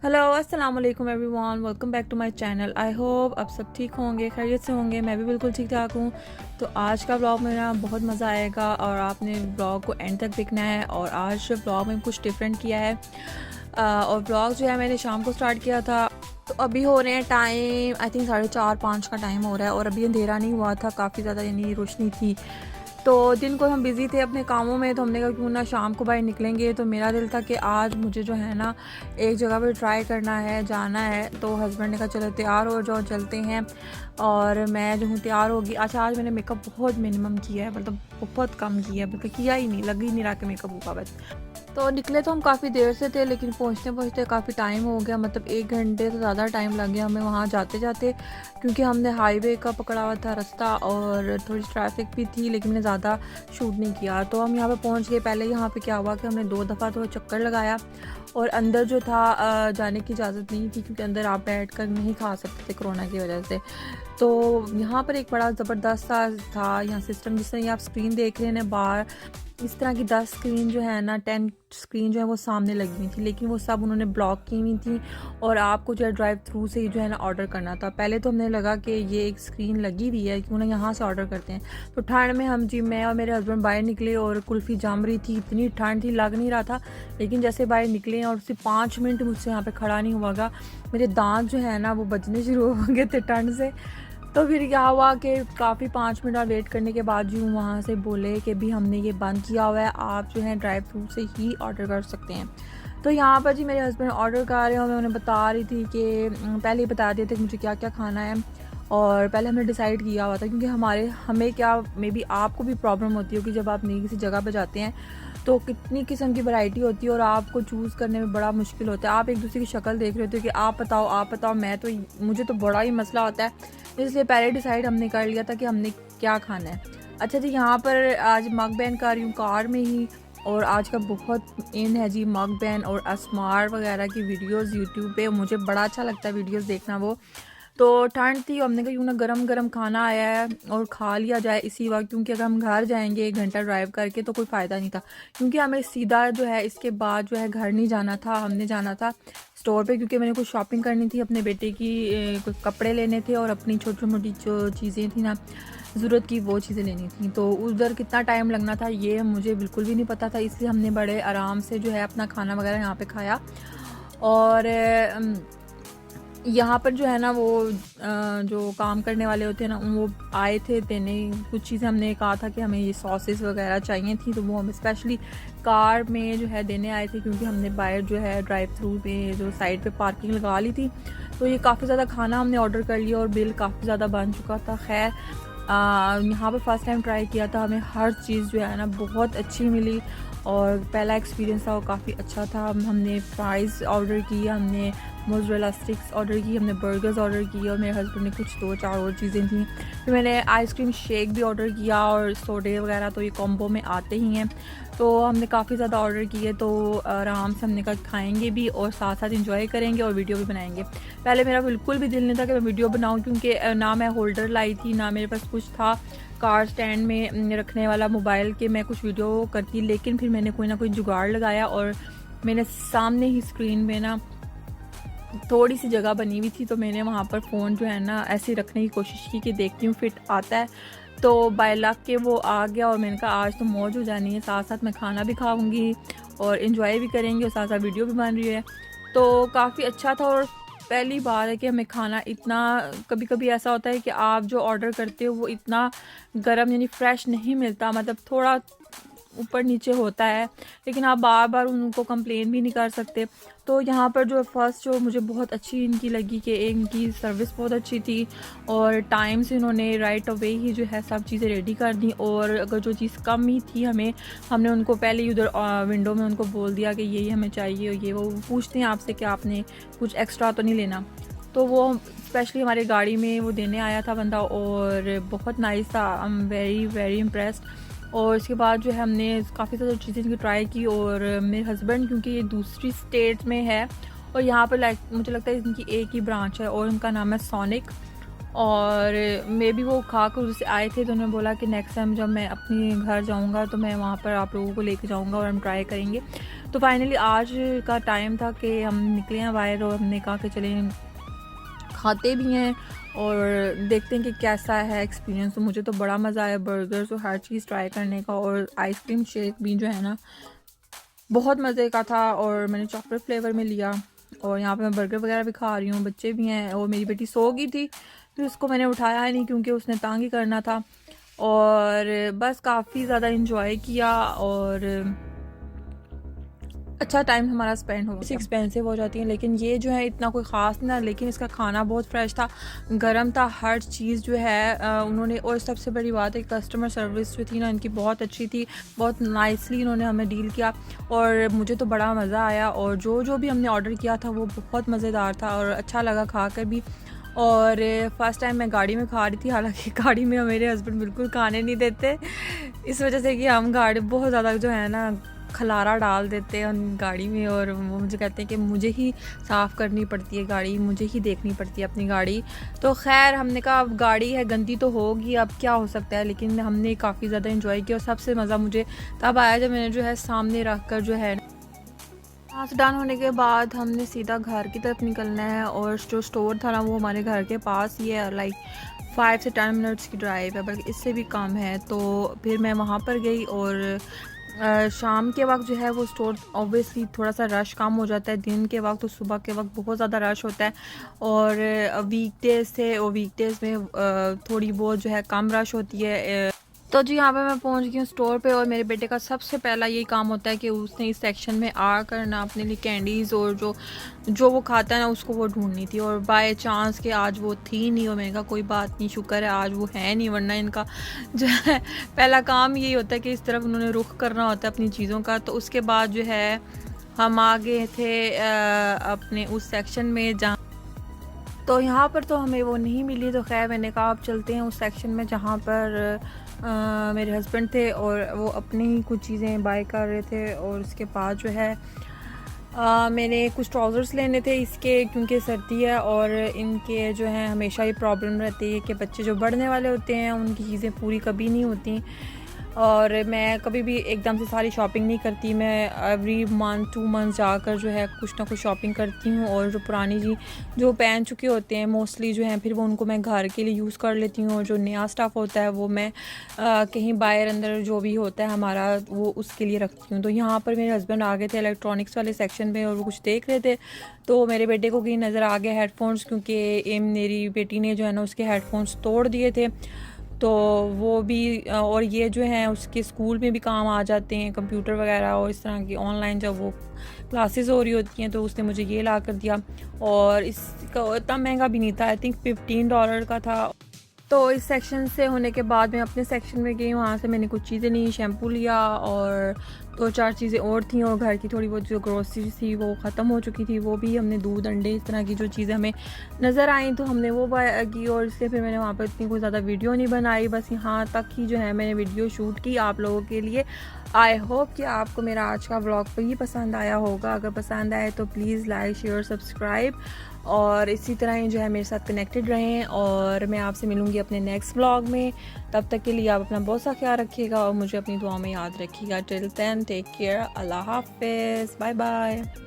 Hello अस्सलाम वालेकुम everyone, welcome back to my channel. I hope आप सब ठीक होंगे, खैरियत से होंगे। मैं भी बिल्कुल ठीक ठाक हूँ। तो आज का ब्लॉग मेरा बहुत मज़ा आएगा और आपने ब्लॉग को एंड तक देखना है। और आज ब्लॉग में कुछ डिफरेंट किया है। और ब्लॉग जो है मैंने शाम को स्टार्ट किया था। तो अभी हो रहे हैं टाइम आई थिंक 4:30-5 का टाइम हो रहा है और अभी अंधेरा नहीं हुआ था, काफ़ी ज़्यादा यानी रोशनी थी। तो दिन को हम बिज़ी थे अपने कामों में, तो हमने कहा क्यों ना शाम को बाहर निकलेंगे। तो मेरा दिल था कि आज मुझे जो है ना एक जगह पर ट्राई करना है, जाना है। तो हस्बैंड ने कहा चलो तैयार हो जाओ, चलते हैं। और मैं जो हूँ तैयार होगी। अच्छा, आज मैंने मेकअप बहुत मिनिमम किया है, मतलब बहुत कम किया है, बल्कि किया ही नहीं, लग ही नहीं रहा कि मेकअप होगा बस। तो निकले तो हम काफ़ी देर से थे, लेकिन पहुँचते पहुँचते काफ़ी टाइम हो गया, मतलब 1 घंटे से ज़्यादा टाइम लग गया हमें वहाँ जाते जाते। क्योंकि हमने हाईवे का पकड़ा हुआ था रास्ता और थोड़ी ट्रैफिक भी थी, लेकिन मैंने ज़्यादा शूट नहीं किया। तो हम यहाँ पे पहुँच गए। पहले यहाँ पे क्या हुआ कि हमने 2 दफ़ा थोड़ा चक्कर लगाया और अंदर जो था जाने की इजाज़त नहीं थी, क्योंकि अंदर आप बैठ कर नहीं खा सकते थे कोरोना की वजह से। तो यहाँ पर एक बड़ा ज़बरदस्त सा था यहाँ सिस्टम, जिस तरह ये आप स्क्रीन देख रहे हैं बाहर, इस तरह की 10 स्क्रीन जो है ना, 10 स्क्रीन जो है वो सामने लगी हुई थी, लेकिन वो सब उन्होंने ब्लॉक की हुई थी। और आपको जो है ड्राइव थ्रू से ही जो है ना ऑर्डर करना था। पहले तो हमने लगा कि ये एक स्क्रीन लगी हुई है, क्यों ना यहाँ से ऑर्डर करते हैं। तो ठंड में हम जी मैं और मेरे हस्बैंड बाहर निकले और कुल्फ़ी जम रही थी, इतनी ठंड थी लग नहीं रहा था। लेकिन जैसे बाहर निकले और सिर्फ 5 मिनट मुझसे यहाँ पर खड़ा नहीं हुआ, मेरे दाँत जो है ना वो बजने शुरू हो गए थे ठंड से। तो फिर क्या हुआ कि काफ़ी 5 मिनट और वेट करने के बाद जो वहाँ से बोले कि भी हमने ये बंद किया हुआ है, आप जो है ड्राइव थ्रू से ही ऑर्डर कर सकते हैं। तो यहाँ पर जी मेरे हस्बैंड ऑर्डर कर रहे हैं और मैं उन्हें बता रही थी कि पहले ही बता दिए थे कि मुझे क्या क्या खाना है। और पहले हमने डिसाइड किया हुआ था, क्योंकि हमें क्या मे बी आपको भी प्रॉब्लम होती है कि जब आप नई किसी जगह पर जाते हैं तो कितनी किस्म की वैरायटी होती है और आपको चूज़ करने में बड़ा मुश्किल होता है। आप एक दूसरे की शक्ल देख रहे होते हो कि आप बताओ, मुझे तो बड़ा ही मसला होता है। इसलिए पहले डिसाइड हमने कर लिया था कि हमने क्या खाना है। अच्छा जी, यहाँ पर आज मग बैन कर रही हूँ कार में ही। और आज का बहुत इन है जी मग बैन और असमार वगैरह की वीडियोस यूट्यूब पे, मुझे बड़ा अच्छा लगता है वीडियोस देखना वो। तो ठंड थी, हमने कहा क्यों ना गरम गरम खाना आया है और खा लिया जाए इसी वक्त, क्योंकि अगर हम घर जाएंगे 1 घंटा ड्राइव करके तो कोई फ़ायदा नहीं था। क्योंकि हमें सीधा जो है इसके बाद जो है घर नहीं जाना था, हमने जाना था स्टोर पे, क्योंकि मैंने कुछ शॉपिंग करनी थी अपने बेटे की, कुछ कपड़े लेने थे और अपनी छोटी मोटी जो चीज़ें थी ना ज़रूरत की, वो चीज़ें लेनी थी। तो उधर कितना टाइम लगना था ये मुझे बिल्कुल भी नहीं पता था, इसलिए हमने बड़े आराम से जो है अपना खाना वगैरह यहाँ पे खाया। और यहाँ पर जो है ना वो जो काम करने वाले होते हैं ना, वो आए थे देने कुछ चीज़ें। हमने कहा था कि हमें ये सॉसेस वगैरह चाहिए थी, तो वो हम स्पेशली कार में जो है देने आए थे, क्योंकि हमने बाहर जो है ड्राइव थ्रू में जो साइड पे पार्किंग लगा ली थी। तो ये काफ़ी ज़्यादा खाना हमने ऑर्डर कर लिया और बिल काफ़ी ज़्यादा बन चुका था। खैर यहाँ पर फर्स्ट टाइम ट्राई किया था, हमें हर चीज़ जो है ना बहुत अच्छी मिली और पहला एक्सपीरियंस था वो काफ़ी अच्छा था। हमने फ्राइज़ ऑर्डर किया, हमने मोज़रेला स्टिक्स ऑर्डर की, हमने बर्गर्स ऑर्डर किए और मेरे हस्बैंड ने कुछ 2-4 और चीज़ें थी। फिर मैंने आइसक्रीम शेक भी ऑर्डर किया और सोडे वगैरह तो ये कॉम्बो में आते ही हैं। तो हमने काफ़ी ज़्यादा ऑर्डर किए, तो आराम से हमने कहा खाएंगे भी और साथ साथ इंजॉय करेंगे और वीडियो भी बनाएंगे। पहले मेरा बिल्कुल भी दिल नहीं था कि मैं वीडियो बनाऊँ, क्योंकि ना मैं होल्डर लाई थी, ना मेरे पास कुछ था कार स्टैंड में रखने वाला मोबाइल के मैं कुछ वीडियो करती। लेकिन फिर मैंने कोई ना कोई जुगाड़ लगाया और मैंने सामने ही स्क्रीन में ना थोड़ी सी जगह बनी हुई थी, तो मैंने वहाँ पर फ़ोन जो है ना ऐसे रखने की कोशिश की कि देखती हूँ फिट आता है। तो बाय लक के वो आ गया और मैंने कहा आज तो मौज हो जानी है, साथ साथ मैं खाना भी खाऊंगी और इन्जॉय भी करेंगे और साथ साथ वीडियो भी बन रही है। तो काफ़ी अच्छा था। और पहली बार है कि हमें खाना इतना, कभी कभी ऐसा होता है कि आप जो ऑर्डर करते हो वो इतना गर्म यानी फ्रेश नहीं मिलता, मतलब थोड़ा ऊपर नीचे होता है, लेकिन आप बार बार उनको कंप्लेन भी नहीं कर सकते। तो यहाँ पर जो फर्स्ट जो मुझे बहुत अच्छी इनकी लगी कि इनकी सर्विस बहुत अच्छी थी और टाइम से इन्होंने राइट अवे ही जो है सब चीज़ें रेडी कर दी। और अगर जो चीज़ कम ही थी हमने उनको पहले ही उधर विंडो में उनको बोल दिया कि ये हमें चाहिए, और ये वो पूछते हैं आपसे कि आपने कुछ एक्स्ट्रा तो नहीं लेना। तो वो स्पेशली हमारी गाड़ी में वो देने आया था बंदा और बहुत नाइस था। I am very very impressed. और इसके बाद जो है हमने काफ़ी ज़्यादा चीज़ें इनकी ट्राई की। और मेरे हस्बैंड क्योंकि ये दूसरी स्टेट में है और यहाँ पर मुझे लगता है इनकी एक ही ब्रांच है और उनका नाम है सोनिक। और मे भी वो खा कर उससे आए थे, तो उन्होंने बोला कि नेक्स्ट टाइम जब मैं अपने घर जाऊँगा तो मैं वहाँ पर आप लोगों को लेके जाऊँगा और हम ट्राई करेंगे। तो फाइनली आज का टाइम था कि हम निकले हैं बाहर और हमने कहा कि चलें खाते भी हैं और देखते हैं कि कैसा है एक्सपीरियंस। तो मुझे तो बड़ा मज़ा आया बर्गर्स और हर चीज़ ट्राई करने का, और आइसक्रीम शेक भी जो है ना बहुत मज़े का था। और मैंने चॉकलेट फ्लेवर में लिया और यहाँ पे मैं बर्गर वगैरह भी खा रही हूँ, बच्चे भी हैं। और मेरी बेटी सो गई थी तो उसको मैंने उठाया ही नहीं क्योंकि उसने तंग ही करना था। और बस काफ़ी ज़्यादा इंजॉय किया और अच्छा टाइम हमारा स्पेंड हो गया। एक्सपेंसिव हो जाती हैं लेकिन ये जो है इतना कोई ख़ास ना, लेकिन इसका खाना बहुत फ्रेश था, गरम था, हर चीज़ जो है उन्होंने। और सबसे बड़ी बात है कस्टमर सर्विस जो थी ना इनकी बहुत अच्छी थी, बहुत नाइसली इन्होंने हमें डील किया और मुझे तो बड़ा मज़ा आया। और जो भी हमने ऑर्डर किया था वो बहुत मज़ेदार था और अच्छा लगा खा कर भी। और फ़र्स्ट टाइम मैं गाड़ी में खा रही थी, हालांकि गाड़ी में मेरे हस्बैंड बिल्कुल खाने नहीं देते, इस वजह से कि हम गाड़ी बहुत ज़्यादा जो है ना खलारा डाल देते हैं उन गाड़ी में। और वो मुझे कहते हैं कि मुझे ही साफ़ करनी पड़ती है गाड़ी, मुझे ही देखनी पड़ती है अपनी गाड़ी। तो खैर हमने कहा अब गाड़ी है गंदी तो होगी, अब क्या हो सकता है। लेकिन हमने काफ़ी ज़्यादा इंजॉय किया और सबसे मज़ा मुझे तब आया जब मैंने जो है सामने रख कर जो है वहाँ से डन होने के बाद हमने सीधा घर की तरफ निकलना है। और जो स्टोर था ना वो हमारे घर के पास ही है, लाइक 5 से 10 मिनट्स की ड्राइव है, बल्कि इससे भी कम है। तो फिर मैं वहाँ पर गई और शाम के वक्त जो है वो स्टोर ऑब्वियसली थोड़ा सा रश कम हो जाता है, दिन के वक्त तो सुबह के वक्त बहुत ज़्यादा रश होता है। और वीकडेज़ थे और वीकडेज़ में थोड़ी बहुत जो है कम रश होती है। तो जी यहाँ पे मैं पहुँच गई हूँ स्टोर पे और मेरे बेटे का सबसे पहला यही काम होता है कि उसने इस सेक्शन में आकर ना अपने लिए कैंडीज़ और जो वो खाता है ना उसको वो ढूंढनी थी। और बाय चांस कि आज वो थी नहीं और मैंने कहा कोई बात नहीं, शुक्र है आज वो है नहीं, वरना इनका जो है पहला काम यही होता है कि इस तरफ उन्होंने रुख करना होता है अपनी चीज़ों का। तो उसके बाद जो है हम आ गए थे अपने उस सेक्शन में जहाँ, तो यहाँ पर तो हमें वो नहीं मिली। तो खैर मैंने कहा आप चलते हैं उस सेक्शन में जहाँ पर मेरे हस्बैंड थे और वो अपनी ही कुछ चीज़ें बाय कर रहे थे। और उसके बाद जो है मैंने कुछ ट्राउज़र्स लेने थे इसके, क्योंकि सर्दी है और इनके जो है हमेशा ही प्रॉब्लम रहती है कि बच्चे जो बढ़ने वाले होते हैं उनकी चीज़ें पूरी कभी नहीं होती। और मैं कभी भी एकदम से सारी शॉपिंग नहीं करती, मैं एवरी मंथ 2 मंथ जाकर जो है कुछ ना कुछ शॉपिंग करती हूँ। और जो पुरानी जी जो पहन चुके होते हैं मोस्टली जो हैं फिर वो उनको मैं घर के लिए यूज़ कर लेती हूँ। और जो नया स्टफ़ होता है वो मैं कहीं बाहर अंदर जो भी होता है हमारा वो उसके लिए रखती हूँ। तो यहाँ पर मेरे हस्बैंड आ गए थे इलेक्ट्रॉनिक्स वाले सेक्शन में और वो कुछ देख रहे थे। तो मेरे बेटे को कहीं नज़र आ गया हेडफोन्स, क्योंकि मेरी बेटी ने जो है ना उसके हेडफोन्स तोड़ दिए थे। तो वो भी और ये जो है उसके स्कूल में भी काम आ जाते हैं, कंप्यूटर वगैरह और इस तरह की ऑनलाइन जब वो क्लासेस हो रही होती हैं। तो उसने मुझे ये ला कर दिया और इसका इतना महंगा भी नहीं था, आई थिंक $15 का था। तो इस सेक्शन से होने के बाद मैं अपने सेक्शन में गई, वहाँ से मैंने कुछ चीज़ें ली, शैम्पू लिया और 2-4 चीज़ें और थी। और घर की थोड़ी बहुत जो ग्रोसरी थी वो ख़त्म हो चुकी थी, वो भी हमने दूध अंडे इस तरह की जो चीज़ें हमें नज़र आई तो हमने वो बाय की। और इसलिए फिर मैंने वहाँ पर इतनी कोई ज़्यादा वीडियो नहीं बनाई, बस यहाँ तक ही जो है मैंने वीडियो शूट की आप लोगों के लिए। आई होप कि आपको मेरा आज का व्लॉग भी पसंद आया होगा। अगर पसंद आए तो प्लीज़ लाइक शेयर सब्सक्राइब और इसी तरह ही जो है मेरे साथ कनेक्टेड रहें। और मैं आपसे मिलूँगी अपने नेक्स्ट व्लॉग में, तब तक के लिए आप अपना बहुत सा ख्याल रखिएगा और मुझे अपनी दुआ में याद रखिएगा। टिल देन टेक केयर, अल्लाह हाफिज़, बाय बाय।